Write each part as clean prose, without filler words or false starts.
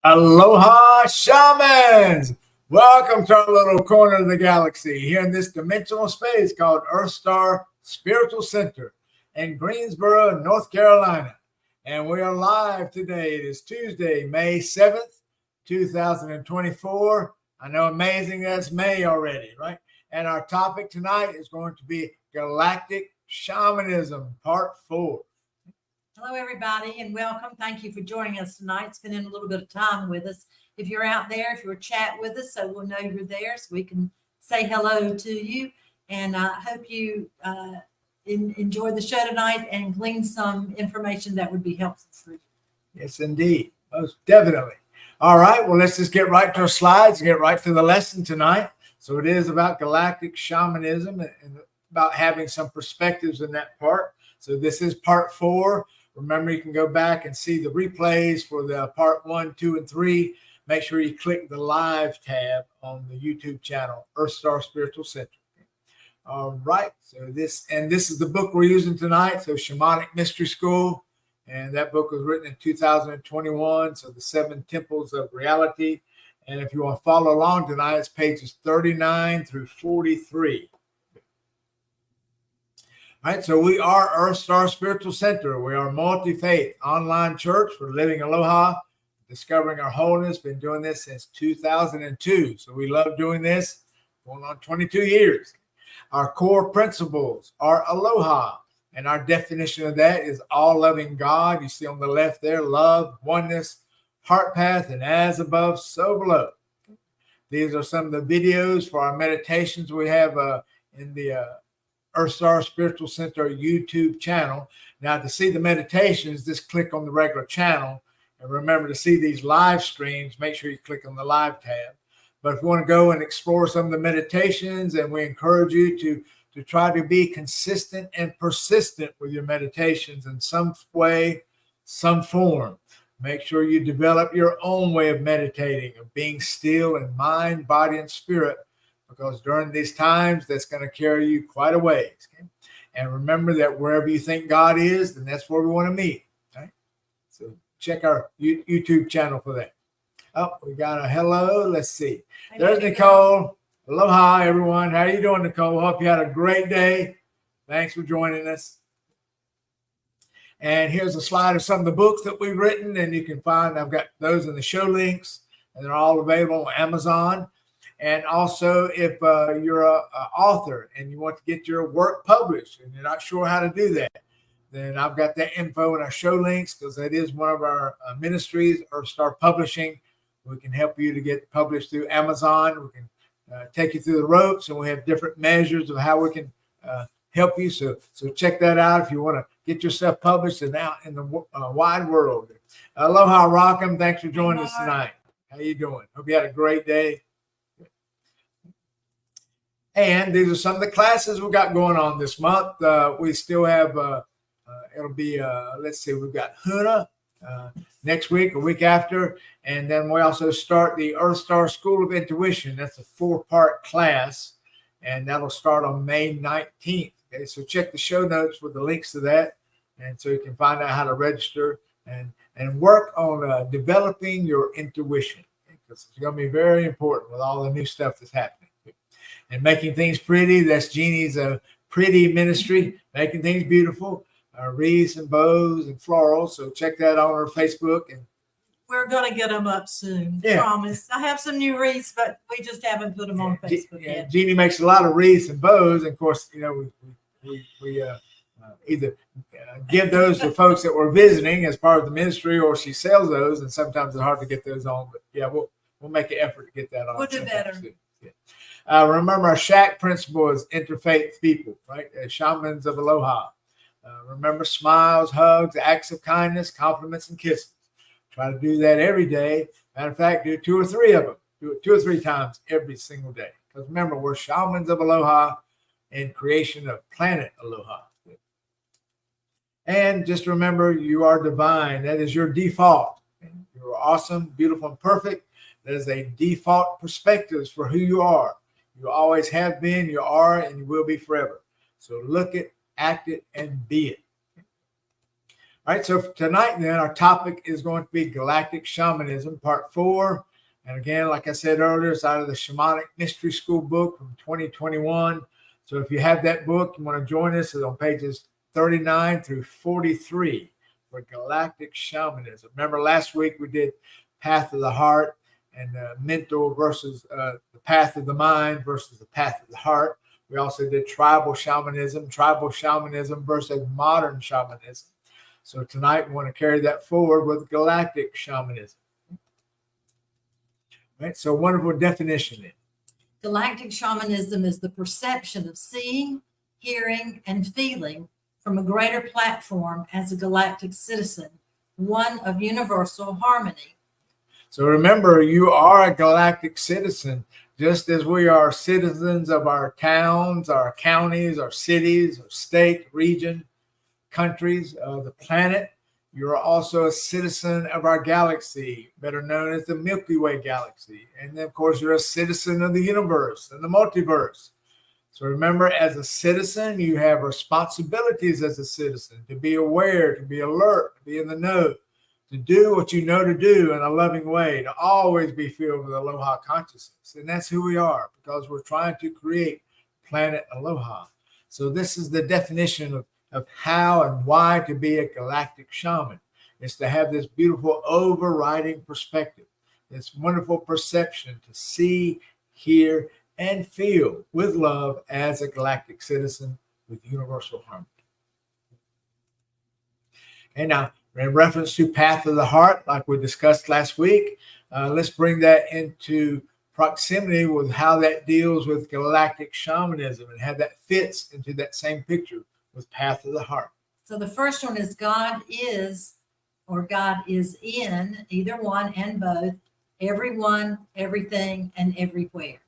Aloha, Shamans! Welcome to our little corner of the galaxy here in this dimensional space called EarthStar Spiritual Center in Greensboro, North Carolina. And we are live today. It is Tuesday, May 7th, 2024. I know, amazing, that's May already, right? And our topic tonight is going to be Galactic Shamanism, Part 4. Hello, everybody, and welcome. Thank you for joining us tonight, spending a little bit of time with us. If you're out there, if you're chat with us, so we'll know you're there, so we can say hello to you. And I hope you enjoy the show tonight and glean some information that would be helpful for you. Yes, indeed. Most definitely. All right. Well, let's just get right to our slides and get right to the lesson tonight. So it is about galactic shamanism and about having some perspectives in that part. So this is part 4. Remember, you can go back and see the replays for the part 1, 2, and 3. Make sure you click the live tab on the YouTube channel, EarthStar Spiritual Center. All right. So this is the book we're using tonight. So Shamanic Mystery School. And that book was written in 2021. So the 7 Temples of Reality. And if you want to follow along tonight, it's pages 39 through 43. All right, so we are EarthStar Spiritual Center. We are a multi-faith online church for living Aloha, discovering our wholeness. Been doing this since 2002. So we love doing this, going on 22 years. Our core principles are Aloha, and our definition of that is all-loving God. You see on the left there, love, oneness, heart path, and as above, so below. These are some of the videos for our meditations we have in the EarthStar Spiritual Center YouTube channel. Now, to see the meditations, just click on the regular channel. And remember, to see these live streams, make sure you click on the live tab. But if you want to go and explore some of the meditations, and we encourage you to try to be consistent and persistent with your meditations in some way, some form. Make sure you develop your own way of meditating, of being still in mind, body, and spirit, because during these times, that's going to carry you quite a ways. Okay? And remember that wherever you think God is, then that's where we want to meet. Okay? So check our YouTube channel for that. Oh, we got a hello. Let's see. There's Nicole. Aloha, everyone. How are you doing, Nicole? Hope you had a great day. Thanks for joining us. And here's a slide of some of the books that we've written, and you can find, I've got those in the show links, and they're all available on Amazon. And also, if you're an author and you want to get your work published and you're not sure how to do that, then I've got that info in our show links, because that is one of our ministries, EarthStar Publishing. We can help you to get published through Amazon. We can take you through the ropes, and we have different measures of how we can help you. So check that out if you want to get yourself published and out in the wide world. Aloha, Rockham. Thanks for joining us tonight. How you doing? Hope you had a great day. And these are some of the classes we've got going on this month. We still have, it'll be, let's see, we've got Huna next week, a week after. And then we also start the EarthStar School of Intuition. That's a 4-part class. And that'll start on May 19th. Okay, so check the show notes for the links to that. And so you can find out how to register and work on developing your intuition. Because it's going to be very important with all the new stuff that's happening. And making things pretty, that's Jeanne's pretty ministry, making things beautiful, wreaths and bows and florals. So check that out on her Facebook. And we're going to get them up soon, promise. I have some new wreaths, but we just haven't put them on Facebook yet. Jeanne makes a lot of wreaths and bows. And of course, you know, we either give those to folks that we're visiting as part of the ministry, or she sells those. And sometimes it's hard to get those on. But yeah, we'll make an effort to get that on. We'll do better. Remember, our SHAC principle is interfaith people, right? Shamans of Aloha. Remember, smiles, hugs, acts of kindness, compliments, and kisses. Try to do that every day. Matter of fact, do 2 or 3 of them. Do it 2 or 3 times every single day. Because remember, we're Shamans of Aloha in creation of planet Aloha. And just remember, you are divine. That is your default. You're awesome, beautiful, and perfect. That is a default perspective for who you are. You always have been, you are, and you will be forever. So look it, act it, and be it. All right, so tonight then our topic is going to be Galactic Shamanism, Part 4. And again, like I said earlier, it's out of the Shamanic Mystery School book from 2021. So if you have that book, you want to join us, it's on pages 39 through 43 for Galactic Shamanism. Remember last week we did Path of the Heart and mental versus the path of the mind versus the path of the heart. We also did tribal shamanism versus modern shamanism. So tonight we want to carry that forward with galactic shamanism. Right, so wonderful definition then. Galactic shamanism is the perception of seeing, hearing, and feeling from a greater platform as a galactic citizen, one of universal harmony. So remember, you are a galactic citizen, just as we are citizens of our towns, our counties, our cities, our state, region, countries, the planet. You're also a citizen of our galaxy, better known as the Milky Way galaxy. And then, of course, you're a citizen of the universe and the multiverse. So remember, as a citizen, you have responsibilities as a citizen to be aware, to be alert, to be in the know, to do what you know to do in a loving way, to always be filled with Aloha consciousness. And that's who we are, because we're trying to create planet Aloha. So this is the definition of how and why to be a galactic shaman. It's to have this beautiful overriding perspective, this wonderful perception to see, hear, and feel with love as a galactic citizen with universal harmony. And now, in reference to Path of the Heart, like we discussed last week, let's bring that into proximity with how that deals with galactic shamanism and how that fits into that same picture with Path of the Heart. So the first one is God is, or God is in, either one and both, everyone, everything, and everywhere.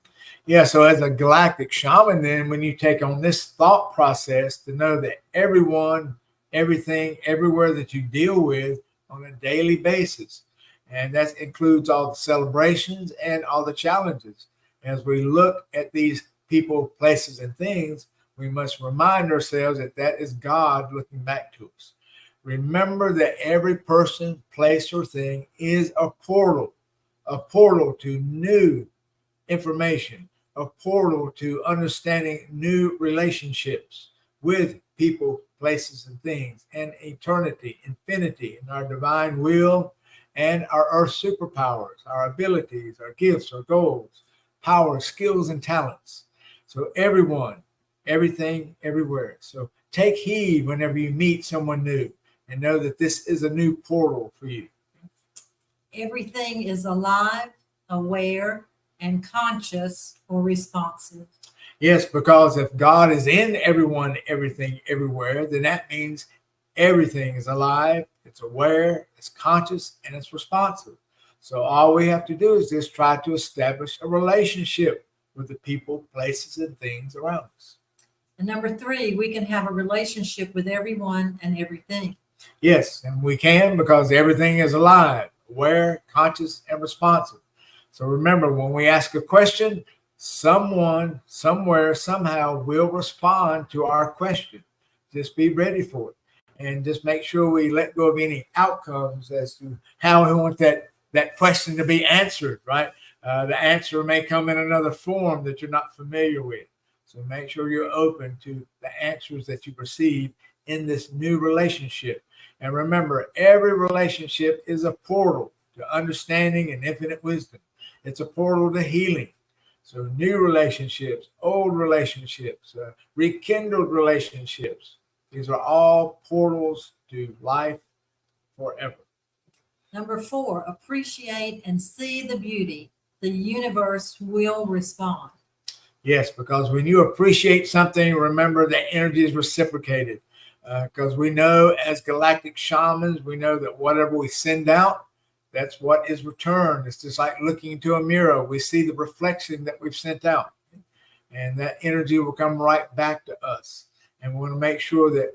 Yeah, so as a galactic shaman, then when you take on this thought process to know that everyone, everything, everywhere that you deal with on a daily basis, and that includes all the celebrations and all the challenges. As we look at these people, places, and things, we must remind ourselves that that is God looking back to us. Remember that every person, place, or thing is a portal to new information, a portal to understanding new relationships with people, places, and things, and eternity, infinity, and our divine will, and our earth superpowers, our abilities, our gifts, our goals, powers, skills, and talents. So everyone, everything, everywhere. So take heed whenever you meet someone new and know that this is a new portal for you. Everything is alive, aware, and conscious or responsive. Yes, because if God is in everyone, everything, everywhere, then that means everything is alive, it's aware, it's conscious, and it's responsive. So all we have to do is just try to establish a relationship with the people, places, and things around us. And number 3, we can have a relationship with everyone and everything. Yes, and we can, because everything is alive, aware, conscious, and responsive. So remember, when we ask a question, someone, somewhere, somehow will respond to our question. Just be ready for it. And just make sure we let go of any outcomes as to how we want that question to be answered, right? The answer may come in another form that you're not familiar with. So make sure you're open to the answers that you receive in this new relationship. And remember, every relationship is a portal to understanding and infinite wisdom. It's a portal to healing. So new relationships, old relationships, rekindled relationships. These are all portals to life forever. Number 4, appreciate and see the beauty. The universe will respond. Yes, because when you appreciate something, remember that energy is reciprocated. Because we know as galactic shamans, we know that whatever we send out, that's what is returned. It's just like looking into a mirror. We see the reflection that we've sent out. And that energy will come right back to us. And we want to make sure that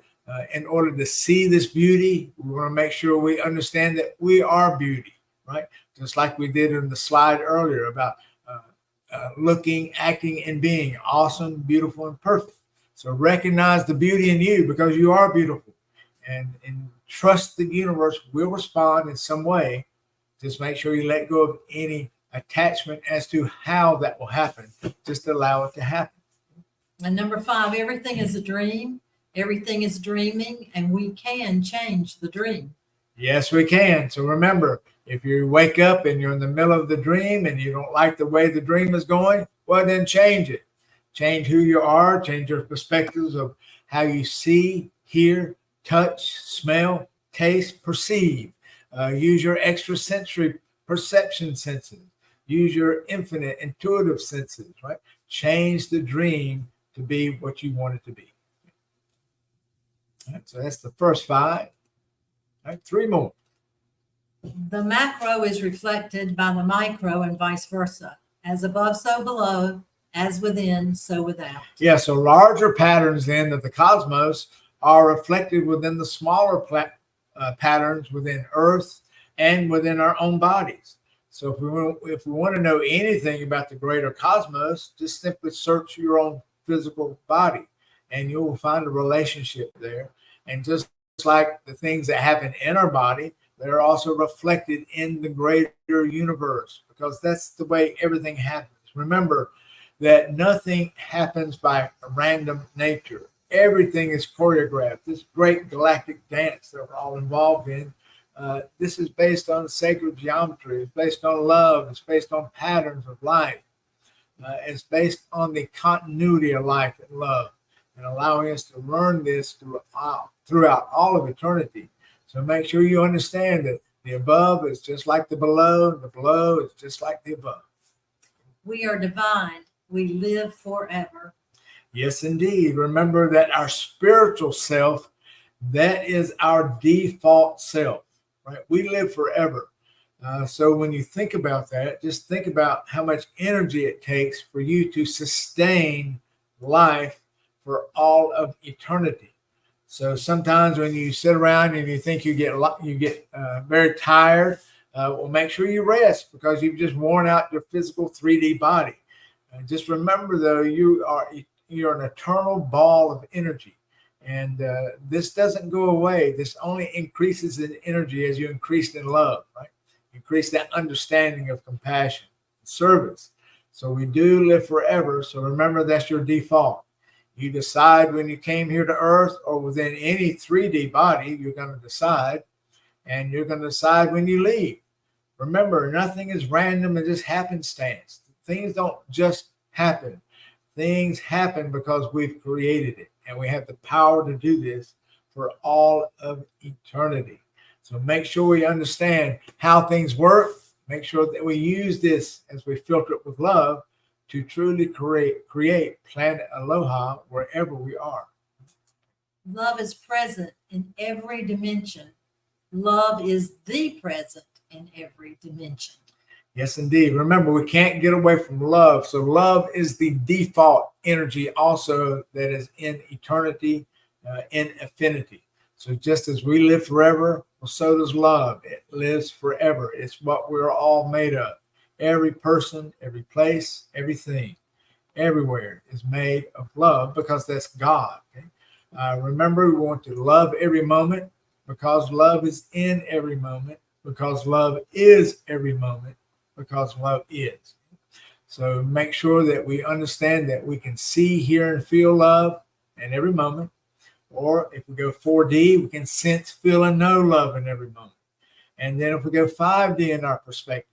in order to see this beauty, we want to make sure we understand that we are beauty, right? Just like we did in the slide earlier about looking, acting, and being awesome, beautiful, and perfect. So recognize the beauty in you, because you are beautiful. And trust the universe will respond in some way. Just make sure you let go of any attachment as to how that will happen. Just allow it to happen. And number 5, everything is a dream. Everything is dreaming, and we can change the dream. Yes, we can. So remember, if you wake up and you're in the middle of the dream and you don't like the way the dream is going, well, then change it. Change who you are, change your perspectives of how you see, hear, touch, smell, taste, perceive. Use your extrasensory perception senses. Use your infinite intuitive senses, right? Change the dream to be what you want it to be. All right, so that's the first 5. All right, 3 more. The macro is reflected by the micro and vice versa. As above, so below. As within, so without. Yeah, so larger patterns then of the cosmos are reflected within the smaller patterns within Earth and within our own bodies. So if we want to know anything about the greater cosmos, just simply search your own physical body and you will find a relationship there. And just like the things that happen in our body, they're also reflected in the greater universe, because that's the way everything happens. Remember that nothing happens by random nature. Everything is choreographed. This great galactic dance that we're all involved in, this is based on sacred geometry. It's based on love. It's based on patterns of life. It's based on the continuity of life and love, and allowing us to learn this throughout all of eternity. So make sure you understand that the above is just like the below is just like the above. We are divine. We live forever. Yes, indeed. Remember that our spiritual self, that is our default self, right? We live forever. So when you think about that, just think about how much energy it takes for you to sustain life for all of eternity. So sometimes when you sit around and you think you get very tired, well, make sure you rest, because you've just worn out your physical 3D body. Just remember, though, you're an eternal ball of energy, and this doesn't go away. This only increases in energy as you increase in love, right? Increase that understanding of compassion, service. So we do live forever. So remember, that's your default. You decide when you came here to Earth, or within any 3D body, you're going to decide, and you're going to decide when you leave. Remember, nothing is random and just happenstance. Things don't just happen. Things happen because we've created it, and we have the power to do this for all of eternity. So make sure we understand how things work. Make sure that we use this as we filter it with love to truly create planet Aloha wherever we are. Love is present in every dimension. Love is the present in every dimension. Yes, indeed. Remember, we can't get away from love. So love is the default energy also that is in eternity, in affinity. So just as we live forever, well, so does love. It lives forever. It's what we're all made of. Every person, every place, everything, everywhere is made of love, because that's God. Okay? Remember, we want to love every moment, because love is in every moment, because love is every moment, because love is. So make sure that we understand that we can see, hear, and feel love in every moment. Or if we go 4D, we can sense, feel, and know love in every moment. And then if we go 5D in our perspective,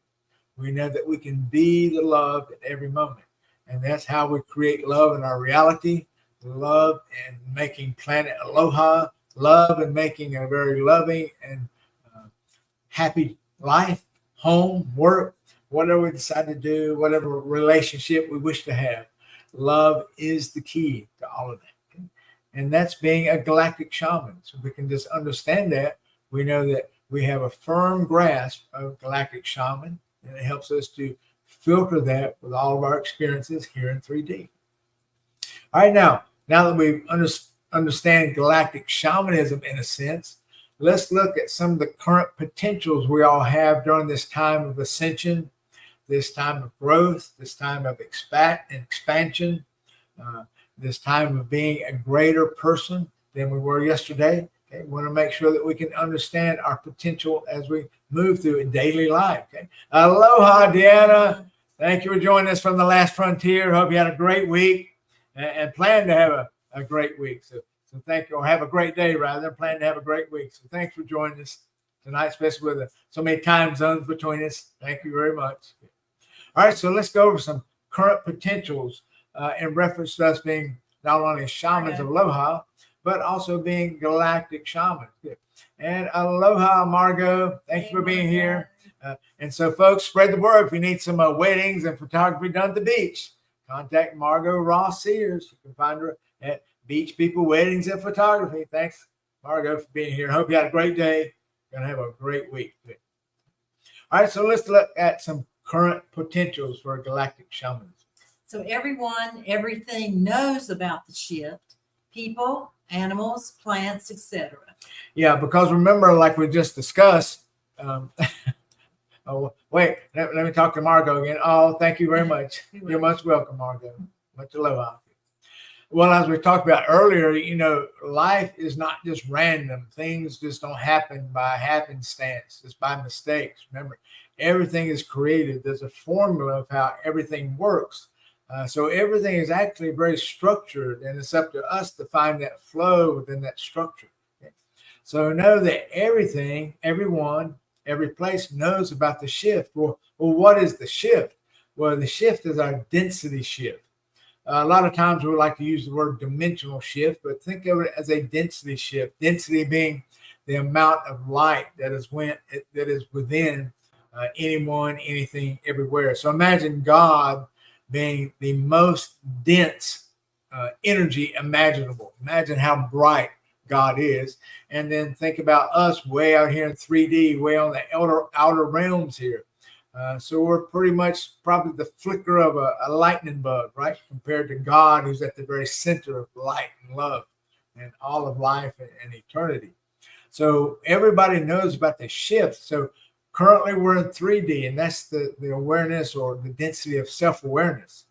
we know that we can be the love at every moment. And that's how we create love in our reality, love and making planet Aloha, love and making a very loving and happy life, home, work, whatever we decide to do, whatever relationship we wish to have. Love is the key to all of that. Okay? And that's being a galactic shaman. So we can just understand that. We know that we have a firm grasp of galactic shaman, and it helps us to filter that with all of our experiences here in 3D. All right, now that we understand galactic shamanism in a sense, let's look at some of the current potentials we all have during this time of ascension, this time of growth, this time of expansion, this time of being a greater person than we were yesterday. Okay? We want to make sure that we can understand our potential as we move through daily life. Okay? Aloha, Deanna. Thank you for joining us from the last frontier. Hope you had a great week and plan to have a great week. So thank you, or have a great day rather. Plan to have a great week. So thanks for joining us tonight, especially with so many time zones between us. Thank you very much. All right, so let's go over some current potentials in reference to us being not only shamans of Aloha, but also being galactic shamans. And aloha, Margot. Thank you for being here. And so, folks, spread the word. If you need some weddings and photography done at the beach, contact Margot Ross Sears. You can find her at Beach People Weddings and Photography. Thanks, Margot, for being here. Hope you had a great day. Going to have a great week. All right, so let's look at some current potentials for galactic shamanism. So everyone, everything knows about the shift. People, animals, plants, etc. Yeah, because remember, like we just discussed, oh, wait, let me talk to Margot again. Oh, thank you very much. You're much welcome, Margot. Much aloha. Well, as we talked about earlier, life is not just random. Things just don't happen by happenstance. It's by mistakes. Remember, everything is created. There's a formula of how everything works. So everything is actually very structured, and it's up to us to find that flow within that structure. Okay? So know that everything, everyone, every place knows about the shift. Well, what is the shift? Well, the shift is our density shift. A lot of times we like to use the word dimensional shift, but think of it as a density shift. Density being the amount of light that is within anyone, anything, everywhere. So imagine God being the most dense energy imaginable. Imagine how bright God is. And then think about us way out here in 3D, way on the outer realms here. So we're pretty much probably the flicker of a lightning bug, right? Compared to God, who's at the very center of light and love and all of life and eternity. So everybody knows about the shift. So currently we're in 3D, and that's the awareness or the density of self-awareness.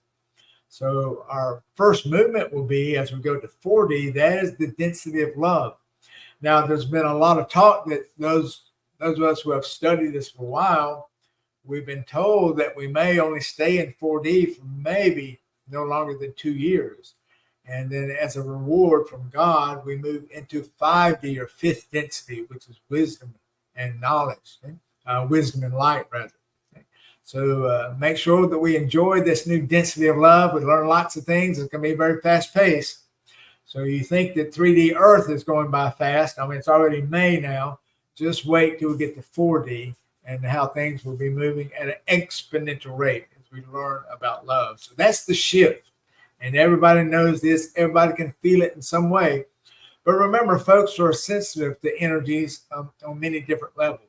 So our first movement will be, as we go to 4D, that is the density of love. Now, there's been a lot of talk that those of us who have studied this for a while, we've been told that we may only stay in 4D for maybe no longer than 2 years. And then as a reward from God, we move into 5D or fifth density, which is wisdom and knowledge, wisdom and light, rather. So make sure that we enjoy this new density of love. We learn lots of things. It's going to be very fast paced. So you think that 3D Earth is going by fast. I mean, it's already May now. Just wait till we get to 4D and how things will be moving at an exponential rate as we learn about love. So that's the shift. And everybody knows this. Everybody can feel it in some way. But remember, folks are sensitive to energies on many different levels.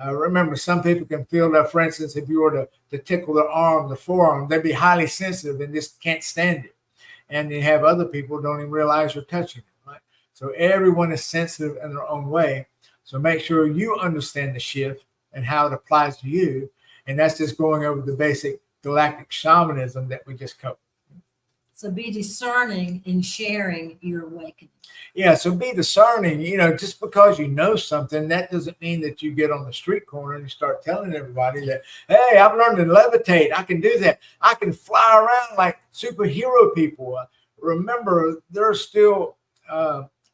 Remember, some people can feel that, for instance, if you were to tickle their arm, the forearm, they'd be highly sensitive and just can't stand it. And you have other people who don't even realize you're touching them, right? So everyone is sensitive in their own way. So make sure you understand the shift and how it applies to you. And that's just going over the basic galactic shamanism that we just covered. So be discerning in sharing your awakening. Yeah, so be discerning. Just because you know something, that doesn't mean that you get on the street corner and you start telling everybody that, hey, I've learned to levitate. I can do that. I can fly around like superhero people. Remember, there are still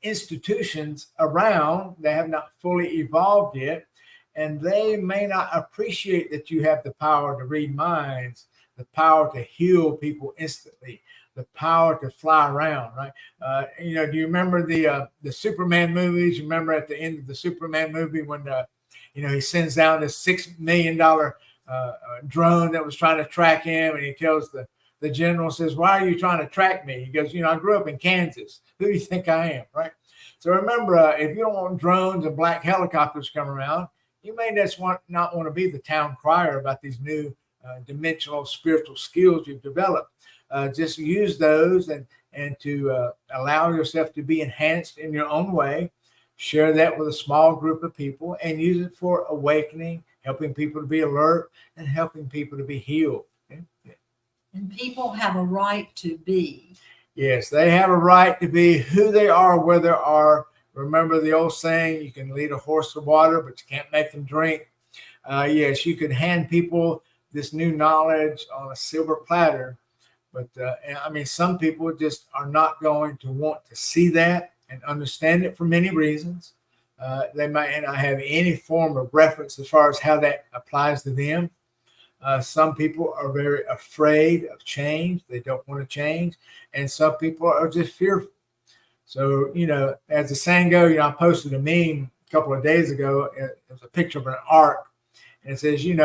institutions around that have not fully evolved yet, and they may not appreciate that you have the power to read minds, the power to heal people instantly, the power to fly around, right? Do you remember the Superman movies? You remember at the end of the Superman movie when he sends down this $6 million drone that was trying to track him, and he tells the general, says, "Why are you trying to track me?" He goes, "I grew up in Kansas. Who do you think I am?" Right? So remember, if you don't want drones and black helicopters come around, you may just not want to be the town crier about these new dimensional spiritual skills you've developed. Just use those and to allow yourself to be enhanced in your own way. Share that with a small group of people and use it for awakening, helping people to be alert, and helping people to be healed. Okay? And people have a right to be. Yes, they have a right to be who they are, where they are, Remember the old saying, you can lead a horse to water, but you can't make them drink. Yes, you could hand people this new knowledge on a silver platter, but I mean, some people just are not going to want to see that and understand it for many reasons. They might not have any form of reference as far as how that applies to them. Some people are very afraid of change. They don't want to change. And some people are just fearful. So, as the saying goes, I posted a meme a couple of days ago. It was a picture of an ark. And it says, you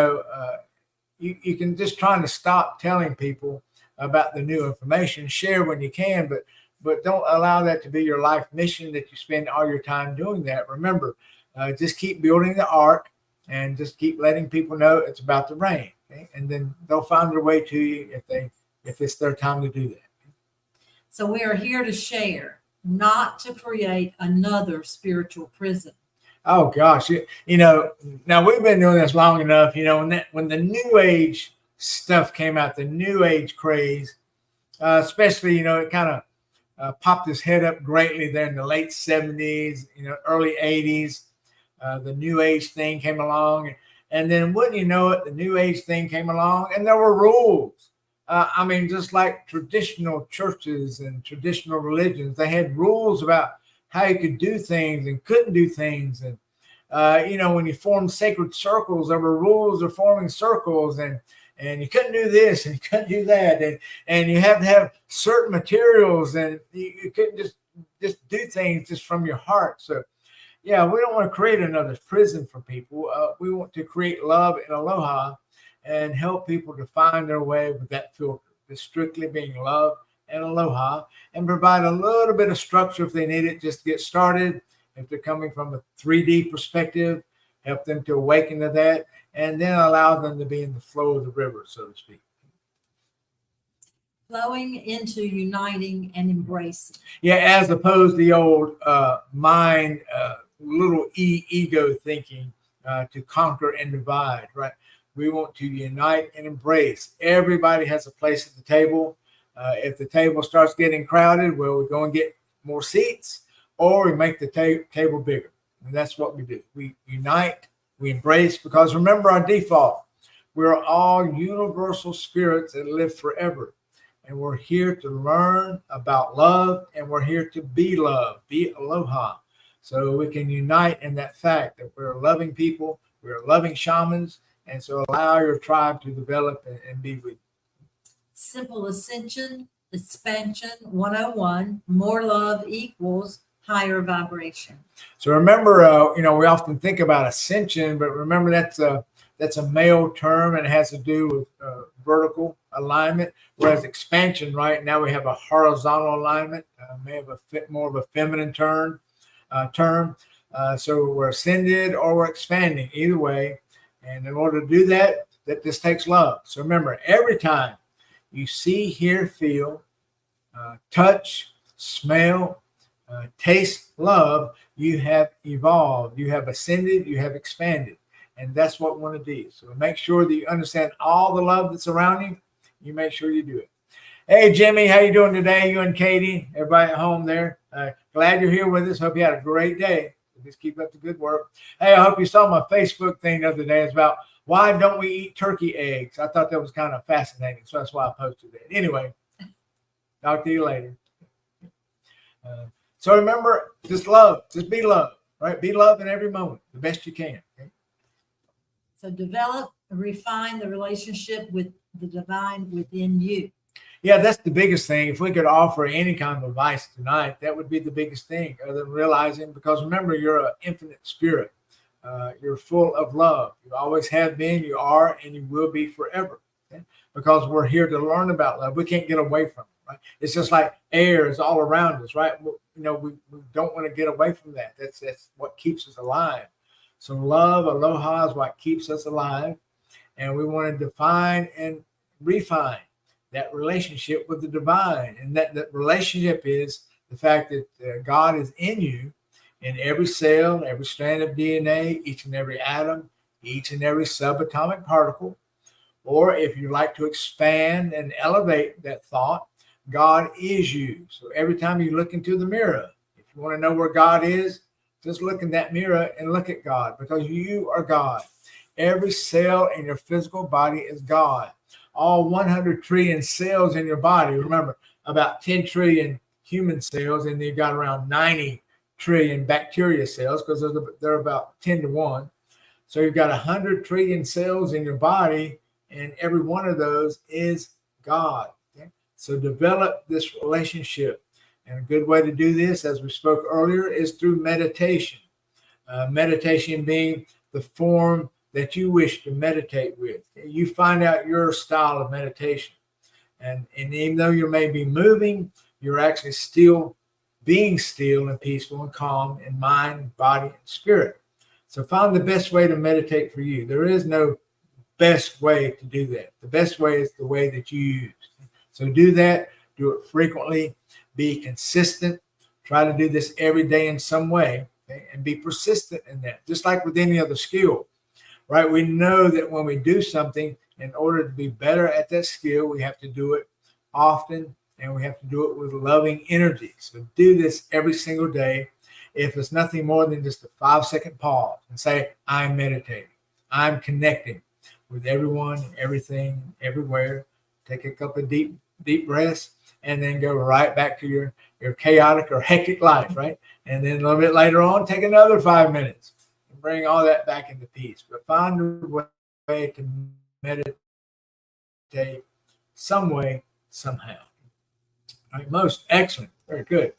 can just trying to stop telling people about the new information, share when you can, but don't allow that to be your life mission, that you spend all your time doing that. Remember, just keep building the ark and just keep letting people know it's about to rain. Okay? And then they'll find their way to you if it's their time to do that. So we are here to share, not to create another spiritual prison. Oh gosh, now we've been doing this long enough. When the New Age stuff came out, the New Age craze, especially, it kind of popped its head up greatly there in the late 70s, early 80s. The New Age thing came along, and then wouldn't you know it, the New Age thing came along, and there were rules. Just like traditional churches and traditional religions, they had rules about how you could do things and couldn't do things. And, when you formed sacred circles, there were rules of forming circles, and you couldn't do this and you couldn't do that. And you have to have certain materials, and you couldn't just do things just from your heart. So, yeah, we don't want to create another prison for people. We want to create love and aloha and help people to find their way with that filter, just strictly being love and aloha, and provide a little bit of structure if they need it just to get started. If they're coming from a 3D perspective, help them to awaken to that, and then allow them to be in the flow of the river, so to speak. Flowing into uniting and embracing. Yeah, as opposed to the old mind, little ego thinking to conquer and divide, right? We want to unite and embrace. Everybody has a place at the table. If the table starts getting crowded, well, we go and get more seats, or we make the table bigger. And that's what we do. We unite, we embrace, because remember our default. We're all universal spirits that live forever. And we're here to learn about love, and we're here to be love, be aloha. So we can unite in that fact that we're loving people, we're loving shamans, and so allow your tribe to develop and be with you. Simple Ascension, Expansion 101, more love equals higher vibration. So remember, we often think about ascension, but remember that's a male term, and it has to do with vertical alignment, whereas expansion, right now we have a horizontal alignment, may have more of a feminine term. So we're ascended or we're expanding, either way. And in order to do that this takes love. So remember, every time you see, hear, feel, touch, smell, taste love, you have evolved, you have ascended, you have expanded. And that's what we want to do. So make sure that you understand all the love that's around you. You make sure you do it. Hey, Jimmy, how you doing today? You and Katie, everybody at home there. Glad you're here with us. Hope you had a great day. Just keep up the good work. Hey, I hope you saw my Facebook thing the other day. It's about why don't we eat turkey eggs? I thought that was kind of fascinating, so that's why I posted it. Anyway, talk to you later. So remember, just love, just be love, right? Be love in every moment, the best you can. Okay? So develop and refine the relationship with the divine within you. Yeah, that's the biggest thing. If we could offer any kind of advice tonight, that would be the biggest thing, other than realizing, because remember, you're an infinite spirit. You're full of love. You always have been, you are, and you will be forever. Okay? Because we're here to learn about love. We can't get away from it, right? It's just like air is all around us, right? We don't want to get away from that. That's what keeps us alive. So love, aloha is what keeps us alive. And we want to define and refine that relationship with the divine. And that relationship is the fact that God is in you, in every cell, every strand of DNA, each and every atom, each and every subatomic particle. Or if you like to expand and elevate that thought, God is you. So every time you look into the mirror, if If you want to know where God is, just look in that mirror and look at God, because you are God. Every cell in your physical body is God. All 100 trillion cells in your body. Remember, about 10 trillion human cells, and you've got around 90 trillion bacteria cells, because they're about 10 to 1. So you've got 100 trillion cells in your body, and every one of those is God. Okay? So develop this relationship. And a good way to do this, as we spoke earlier, is through meditation. Meditation being the form that you wish to meditate with. You find out your style of meditation. And even though you may be moving, you're actually still being still and peaceful and calm in mind, body, and spirit. So find the best way to meditate for you. There is no best way to do that. The best way is the way that you use. So do that. Do it frequently. Be consistent. Try to do this every day in some way, okay? And be persistent in that, just like with any other skill. Right? We know that when we do something, in order to be better at that skill, we have to do it often, and we have to do it with loving energy. So do this every single day. If it's nothing more than just a 5-second pause and say, I'm meditating. I'm connecting with everyone, everything, everywhere. Take a couple of deep breaths, and then go right back to your chaotic or hectic life, right? And then a little bit later on, take another 5 minutes. Bring all that back into peace, but find a way to meditate some way, somehow. All right, most excellent, very good.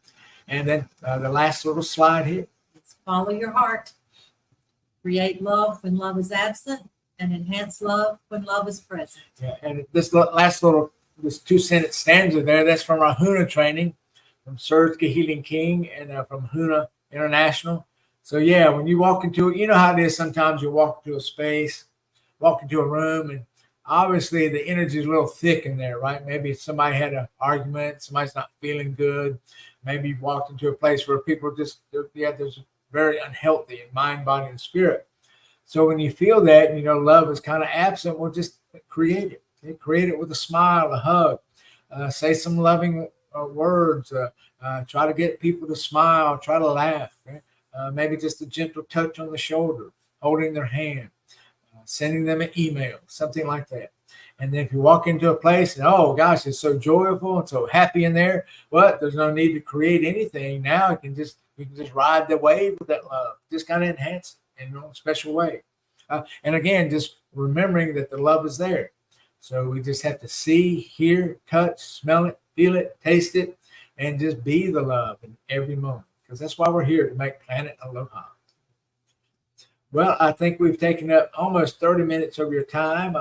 And then the last little slide here. Let's follow your heart. Create love when love is absent, and enhance love when love is present. Yeah, and this 2-sentence stanza there, that's from our Huna training, from Surge Healing King, and from Huna International. So yeah, when you walk into it, you know how it is. Sometimes you walk into a space, walk into a room, and obviously the energy is a little thick in there, right? Maybe somebody had an argument, somebody's not feeling good. Maybe you walked into a place where people there's very unhealthy in mind, body, and spirit. So when you feel that, love is kind of absent, well, just create it. Okay? Create it with a smile, a hug, say some loving words, try to get people to smile, try to laugh. Okay? Maybe just a gentle touch on the shoulder, holding their hand, sending them an email, something like that. And then if you walk into a place and, oh gosh, it's so joyful and so happy in there, well, there's no need to create anything. Now you can just ride the wave with that love, just kind of enhance it in your own special way. And again, just remembering that the love is there. So we just have to see, hear, touch, smell it, feel it, taste it, and just be the love in every moment. Because that's why we're here, to make planet Aloha. Well, I think we've taken up almost 30 minutes of your time.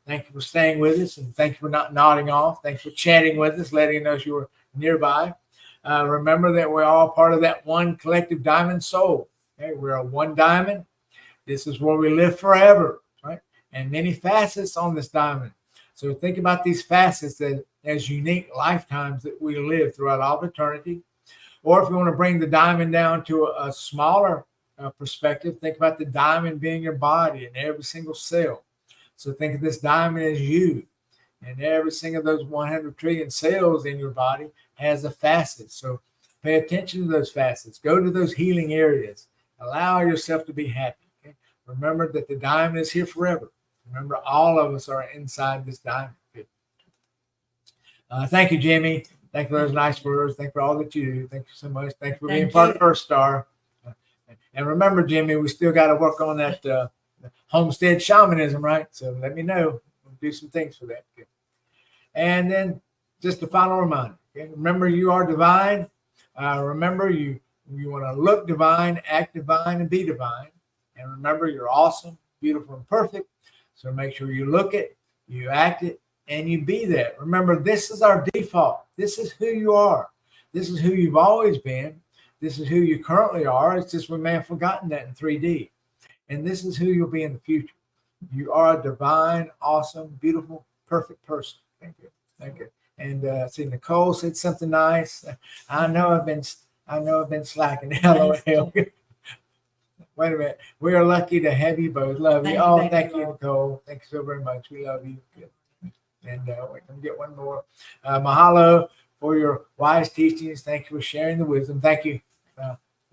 Thank you for staying with us, and thank you for not nodding off. Thanks for chatting with us, letting us you were nearby. Remember that we're all part of that one collective diamond soul. Okay? We're a one diamond. This is where we live forever, right? And many facets on this diamond. So think about these facets as unique lifetimes that we live throughout all of eternity. Or if you want to bring the diamond down to a smaller perspective, think about the diamond being your body and every single cell. So think of this diamond as you, and every single of those 100 trillion cells in your body has a facet. So pay attention to those facets. Go to those healing areas. Allow yourself to be happy. Okay? Remember that the diamond is here forever. Remember, all of us are inside this diamond. Thank you, Jimmy. Thank you for those nice words. Thank you for all that you do. Thank you so much. Thank you for being part of EarthStar. And remember, Jimmy, we still got to work on that homestead shamanism, right? So let me know. We'll do some things for that. Okay. And then just a final reminder. Okay? Remember, you are divine. Remember, you want to look divine, act divine, and be divine. And remember, you're awesome, beautiful, and perfect. So make sure you look it, you act it, and you be that. Remember, this is our default. This is who you are. This is who you've always been. This is who you currently are. It's just we may have forgotten that in 3D. And this is who you'll be in the future. You are a divine, awesome, beautiful, perfect person. Thank you. Thank you. And see, Nicole said something nice. I know I've been slacking. LOL. Wait a minute. We are lucky to have you both. Love you. Oh, thank you, Nicole. Thank you so very much. We love you. Good. And we can get one more. Mahalo for your wise teachings. Thank you for sharing the wisdom. Thank you,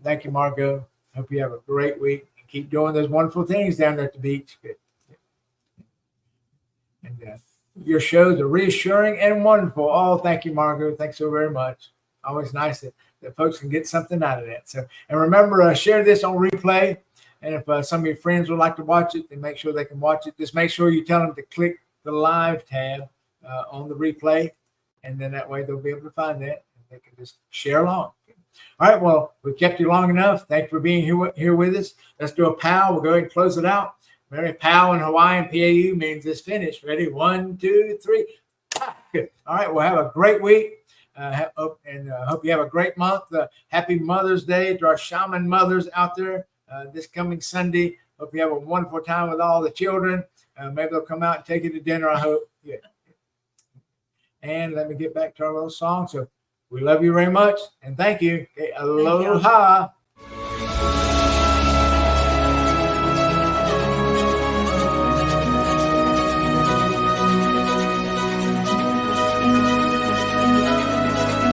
Thank you, Margot. Hope you have a great week. Keep doing those wonderful things down there at the beach. Good. And your shows are reassuring and wonderful. Oh, thank you, Margot. Thanks so very much. Always nice that folks can get something out of that. So, and remember, share this on replay. And if some of your friends would like to watch it, then make sure they can watch it. Just make sure you tell them to click the live tab on the replay. And then that way they'll be able to find that. And they can just share along. All right. Well, we've kept you long enough. Thank you for being here with us. Let's do a POW. We'll go ahead and close it out. Remember, POW in Hawaiian, PAU means it's finished. Ready? 1, 2, 3. Good. All right. Well, have a great week. Hope you have a great month. Happy Mother's Day to our shaman mothers out there this coming Sunday. Hope you have a wonderful time with all the children. Maybe they'll come out and take you to dinner, I hope. Yeah. And let me get back to our little song. So we love you very much. And thank you. Okay, aloha.